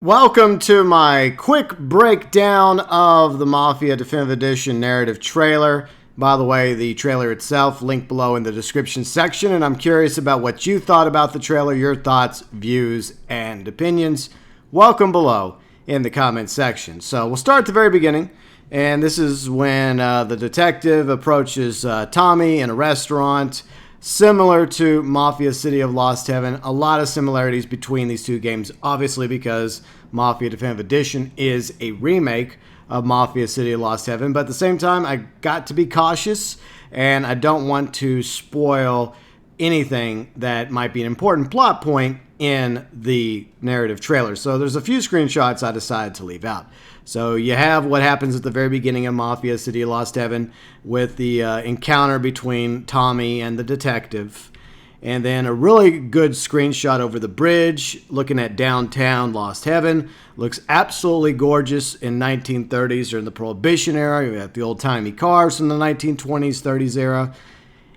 Welcome to my quick breakdown of the Mafia Definitive Edition narrative trailer. By the way, the trailer itself, linked below in the description section, and I'm curious about what you thought about the trailer, your thoughts, views, and opinions. Welcome below in the comment section. So we'll start at the very beginning, and this is when the detective approaches Tommy in a restaurant. Similar to Mafia City of Lost Heaven, a lot of similarities between these two games, obviously because Mafia Definitive Edition is a remake of Mafia City of Lost Heaven, but at the same time, I got to be cautious, and I don't want to spoil anything that might be an important plot point in the narrative trailer. So there's a few screenshots I decided to leave out. So you have what happens at the very beginning of Mafia City of Lost Heaven with the encounter between Tommy and the detective. And then a really good screenshot over the bridge looking at downtown Lost Heaven. Looks absolutely gorgeous in 1930s or in the Prohibition era. You have the old-timey cars from the 1920s, 30s era.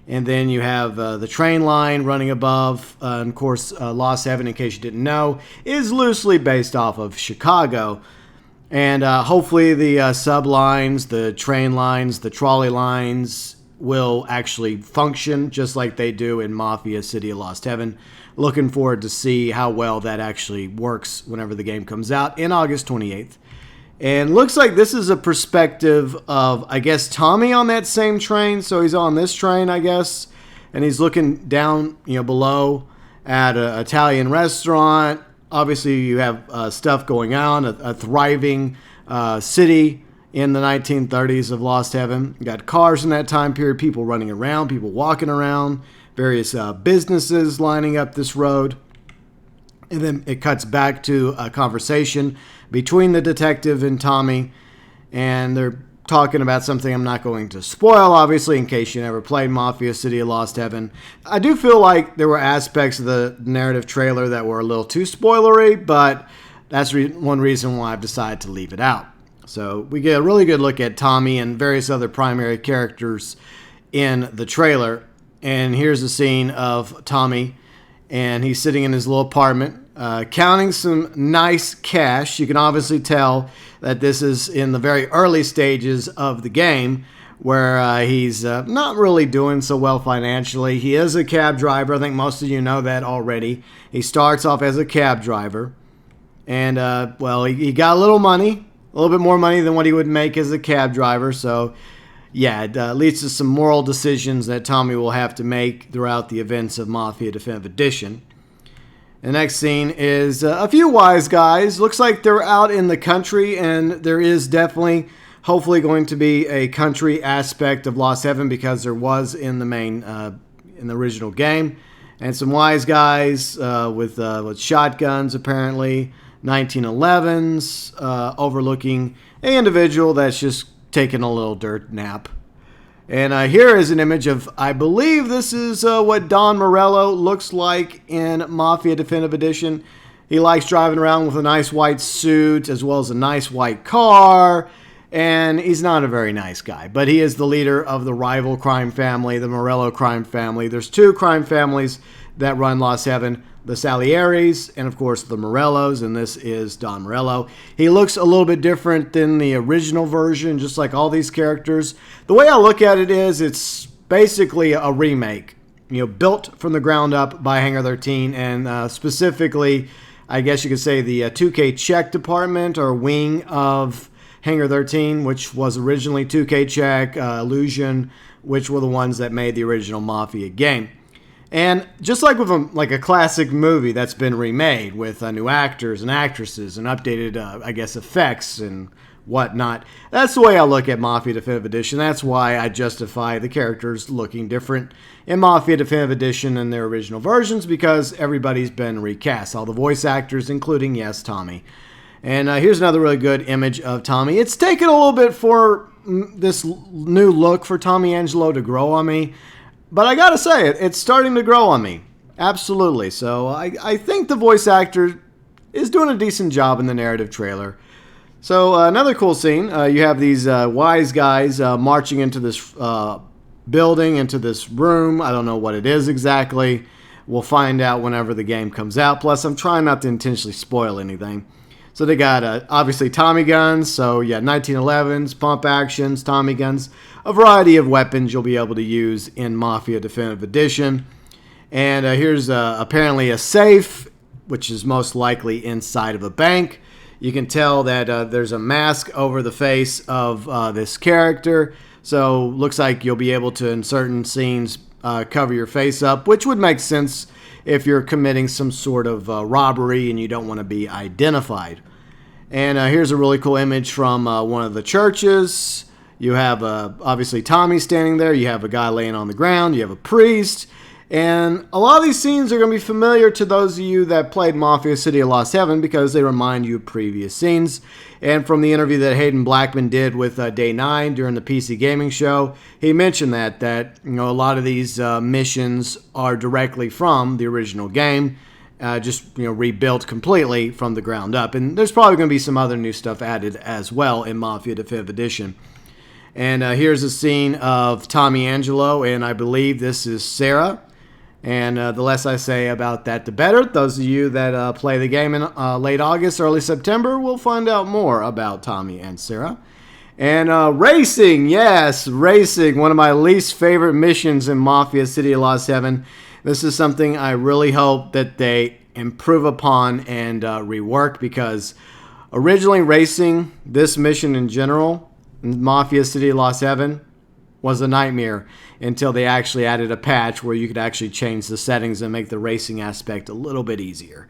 And then you have the train line running above. And of course, Lost Heaven, in case you didn't know, is loosely based off of Chicago. And hopefully the sublines, the train lines, the trolley lines will actually function just like they do in Mafia City of Lost Heaven. Looking forward to see how well that actually works whenever the game comes out in August 28th. And looks like this is a perspective of, I guess, Tommy on that same train. So he's on this train, I guess. And he's looking down, below at an Italian restaurant. Obviously, you have stuff going on, a thriving city in the 1930s of Lost Heaven. You got cars in that time period, people running around, people walking around, various businesses lining up this road. And then it cuts back to a conversation between the detective and Tommy, and they're talking about something I'm not going to spoil, obviously, in case you never played Mafia City of Lost Heaven. I do feel like there were aspects of the narrative trailer that were a little too spoilery, but that's one reason why I've decided to leave it out. So we get a really good look at Tommy and various other primary characters in the trailer. And here's a scene of Tommy, and he's sitting in his little apartment, counting some nice cash. You can obviously tell that this is in the very early stages of the game where he's not really doing so well financially. He is a cab driver. I think most of you know that already. He starts off as a cab driver. And, he got a little money, a little bit more money than what he would make as a cab driver. So, yeah, it leads to some moral decisions that Tommy will have to make throughout the events of Mafia Definitive Edition. The next scene is a few wise guys. Looks like they're out in the country, and there is definitely, hopefully, going to be a country aspect of Lost Heaven because there was in the main, in the original game. And some wise guys with shotguns, apparently, 1911s, overlooking an individual that's just taking a little dirt nap. And here is an image of, I believe this is what Don Morello looks like in Mafia Definitive Edition. He likes driving around with a nice white suit as well as a nice white car. And he's not a very nice guy, but he is the leader of the rival crime family, the Morello crime family. There's two crime families that run Lost Heaven, the Salieris and, of course, the Morellos, and this is Don Morello. He looks a little bit different than the original version, just like all these characters. The way I look at it is it's basically a remake, built from the ground up by Hangar 13, and specifically, I guess you could say the 2K Czech department or wing of Hangar 13, which was originally 2K Czech, Illusion, which were the ones that made the original Mafia game. And just like with a classic movie that's been remade with new actors and actresses and updated, effects and whatnot, that's the way I look at Mafia Definitive Edition. That's why I justify the characters looking different in Mafia Definitive Edition than their original versions, because everybody's been recast. All the voice actors, including, yes, Tommy. And here's another really good image of Tommy. It's taken a little bit for this new look for Tommy Angelo to grow on me. But I gotta say, it's starting to grow on me. Absolutely. So I think the voice actor is doing a decent job in the narrative trailer. So another cool scene. You have these wise guys marching into this building, into this room. I don't know what it is exactly. We'll find out whenever the game comes out. Plus, I'm trying not to intentionally spoil anything. So they got obviously Tommy guns. So yeah, 1911s, pump actions, Tommy guns, a variety of weapons you'll be able to use in Mafia Definitive Edition. And here's apparently a safe, which is most likely inside of a bank. You can tell that there's a mask over the face of this character. So looks like you'll be able to, in certain scenes, cover your face up, which would make sense if you're committing some sort of robbery and you don't want to be identified. And here's a really cool image from one of the churches. You have obviously Tommy standing there. You have a guy laying on the ground. You have a priest. And a lot of these scenes are going to be familiar to those of you that played Mafia City of Lost Heaven because they remind you of previous scenes. And from the interview that Hayden Blackman did with Day 9 during the PC Gaming Show, he mentioned that you know, a lot of these missions are directly from the original game, just rebuilt completely from the ground up. And there's probably going to be some other new stuff added as well in Mafia Definitive Edition. And here's a scene of Tommy Angelo, and I believe this is Sarah. And the less I say about that, the better. Those of you that play the game in late August, early September will find out more about Tommy and Sarah. And racing, yes, racing. One of my least favorite missions in Mafia City of Lost Heaven. This is something I really hope that they improve upon and rework, because originally racing, this mission in general, in Mafia City of Lost Heaven, was a nightmare until they actually added a patch where you could actually change the settings and make the racing aspect a little bit easier.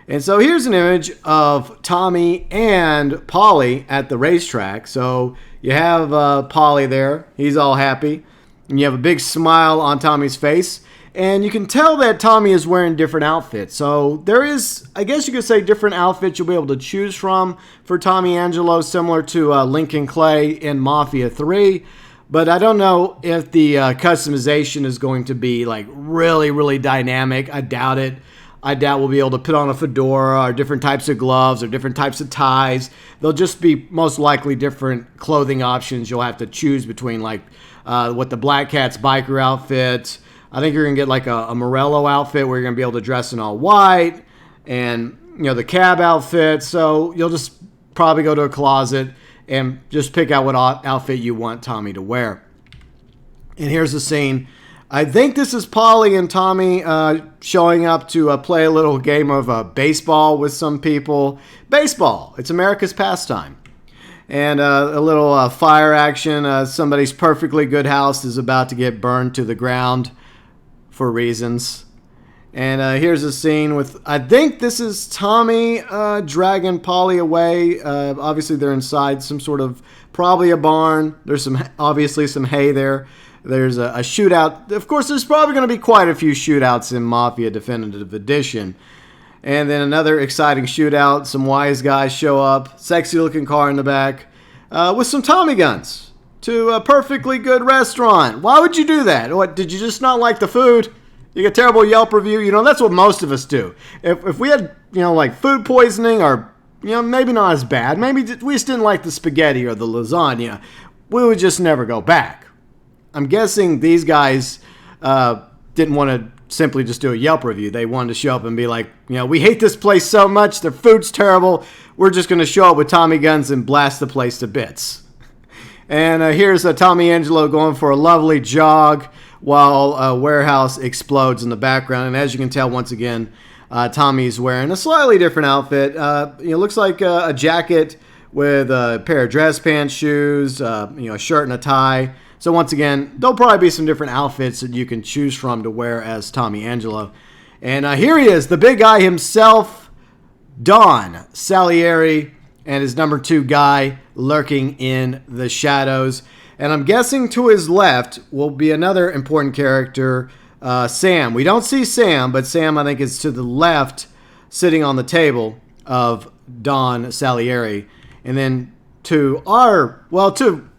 And so here's an image of Tommy and Polly at the racetrack. So you have Polly there. He's all happy. And you have a big smile on Tommy's face. And you can tell that Tommy is wearing different outfits. So there is, I guess you could say, different outfits you'll be able to choose from for Tommy Angelo, similar to Lincoln Clay in Mafia 3. But I don't know if the customization is going to be like really, really dynamic. I doubt it. I doubt we'll be able to put on a fedora or different types of gloves or different types of ties. They'll just be most likely different clothing options you'll have to choose between, like what the Black Cat's biker outfit. I think you're going to get like a Morello outfit where you're going to be able to dress in all white, and the cab outfit. So you'll just probably go to a closet and just pick out what outfit you want Tommy to wear. And here's the scene. I think this is Polly and Tommy showing up to play a little game of baseball with some people. Baseball, it's America's pastime. And a little fire action. Somebody's perfectly good house is about to get burned to the ground for reasons. And here's a scene with, I think this is Tommy dragging Polly away. Obviously, they're inside some sort of, probably a barn. There's obviously some hay there. There's a shootout. Of course, there's probably going to be quite a few shootouts in Mafia Definitive Edition. And then another exciting shootout. Some wise guys show up. Sexy-looking car in the back with some Tommy guns to a perfectly good restaurant. Why would you do that? What, did you just not like the food? You get a terrible Yelp review. That's what most of us do. If we had, like food poisoning, or, maybe not as bad, maybe we just didn't like the spaghetti or the lasagna, we would just never go back. I'm guessing these guys didn't want to simply just do a Yelp review. They wanted to show up and be like, we hate this place so much, their food's terrible, we're just going to show up with Tommy guns and blast the place to bits. And here's Tommy Angelo going for a lovely jog while a warehouse explodes in the background. And as you can tell, once again, Tommy's wearing a slightly different outfit. It looks like a jacket with a pair of dress pants, shoes, a shirt and a tie. So once again, there'll probably be some different outfits that you can choose from to wear as Tommy Angelo. And here he is, the big guy himself, Don Salieri, and his number 2 guy lurking in the shadows. And I'm guessing to his left will be another important character, Sam. We don't see Sam, but Sam, I think, is to the left, sitting on the table of Don Salieri. And then to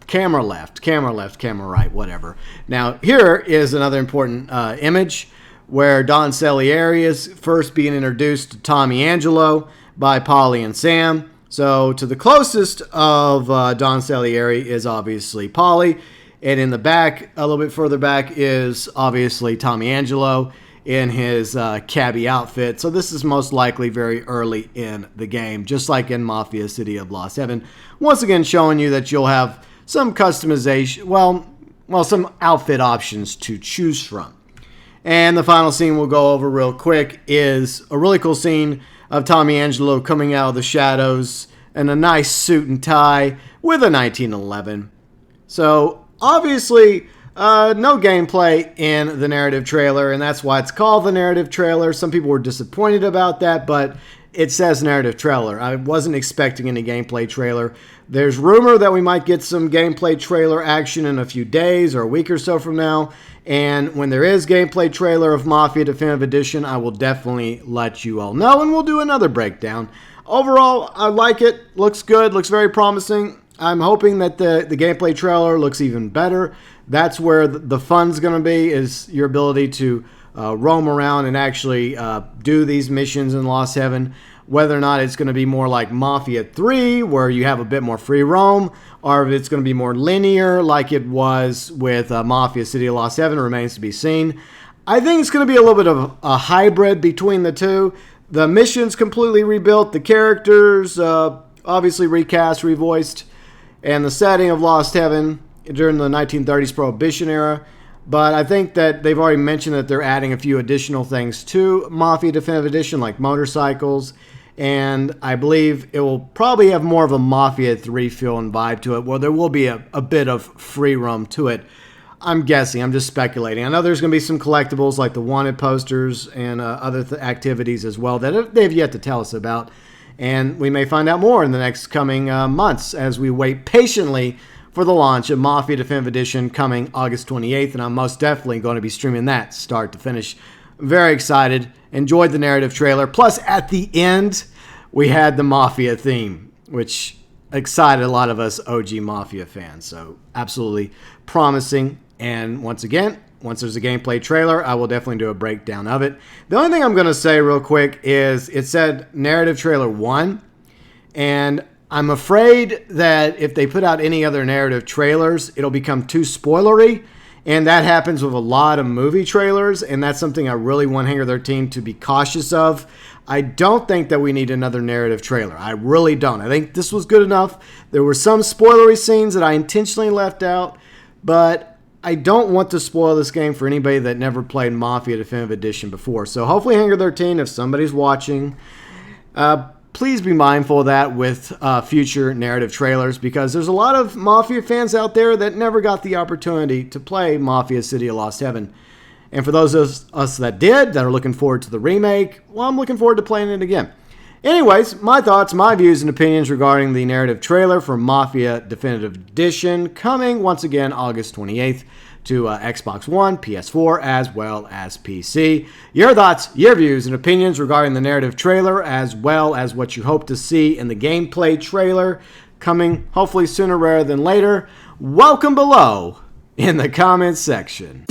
camera left, camera right, whatever. Now, here is another important image where Don Salieri is first being introduced to Tommy Angelo by Polly and Sam. So to the closest of Don Salieri is obviously Polly. And in the back, a little bit further back, is obviously Tommy Angelo. in his cabbie outfit. So this is most likely very early in the game, just like in Mafia City of Lost Heaven. Once again, showing you that you'll have some customization, well, some outfit options to choose from. And the final scene we'll go over real quick is a really cool scene of Tommy Angelo coming out of the shadows in a nice suit and tie with a 1911. So obviously no gameplay in the narrative trailer, and that's why it's called the narrative trailer. Some people were disappointed about that, but it says narrative trailer. I wasn't expecting any gameplay trailer. There's rumor that we might get some gameplay trailer action in a few days or a week or so from now. And when there is gameplay trailer of Mafia Definitive Edition, I will definitely let you all know, and we'll do another breakdown. Overall, I like it. Looks good. Looks very promising. I'm hoping that the gameplay trailer looks even better. That's where the fun's going to be, is your ability to roam around and actually do these missions in Lost Heaven. Whether or not it's going to be more like Mafia 3, where you have a bit more free roam, or if it's going to be more linear like it was with Mafia City of Lost Heaven, remains to be seen. I think it's going to be a little bit of a hybrid between the two. The missions completely rebuilt, the characters obviously recast, revoiced, and the setting of Lost Heaven during the 1930s Prohibition era. But I think that they've already mentioned that they're adding a few additional things to Mafia Definitive Edition, like motorcycles. And I believe it will probably have more of a Mafia 3 feel and vibe to it. Well, there will be a bit of free roam to it. I'm guessing. I'm just speculating. I know there's going to be some collectibles like the wanted posters and other activities as well that they've yet to tell us about. And we may find out more in the next coming months as we wait patiently for the launch of Mafia Definitive Edition coming August 28th, and I'm most definitely going to be streaming that start to finish. Very excited. Enjoyed the narrative trailer. Plus, at the end, we had the Mafia theme, which excited a lot of us OG Mafia fans. So, absolutely promising. And once again, once there's a gameplay trailer, I will definitely do a breakdown of it. The only thing I'm going to say real quick is it said narrative trailer 1, and I'm afraid that if they put out any other narrative trailers, it'll become too spoilery, and that happens with a lot of movie trailers, and that's something I really want Hangar 13 to be cautious of. I don't think that we need another narrative trailer. I really don't. I think this was good enough. There were some spoilery scenes that I intentionally left out, but I don't want to spoil this game for anybody that never played Mafia Definitive Edition before. So hopefully Hangar 13, if somebody's watching, please be mindful of that with future narrative trailers, because there's a lot of Mafia fans out there that never got the opportunity to play Mafia City of Lost Heaven. And for those of us that did, that are looking forward to the remake, well, I'm looking forward to playing it again. Anyways, my thoughts, my views, and opinions regarding the narrative trailer for Mafia Definitive Edition coming, once again, August 28th to Xbox One, PS4, as well as PC. Your thoughts, your views, and opinions regarding the narrative trailer, as well as what you hope to see in the gameplay trailer coming, hopefully sooner rather than later, welcome below in the comments section.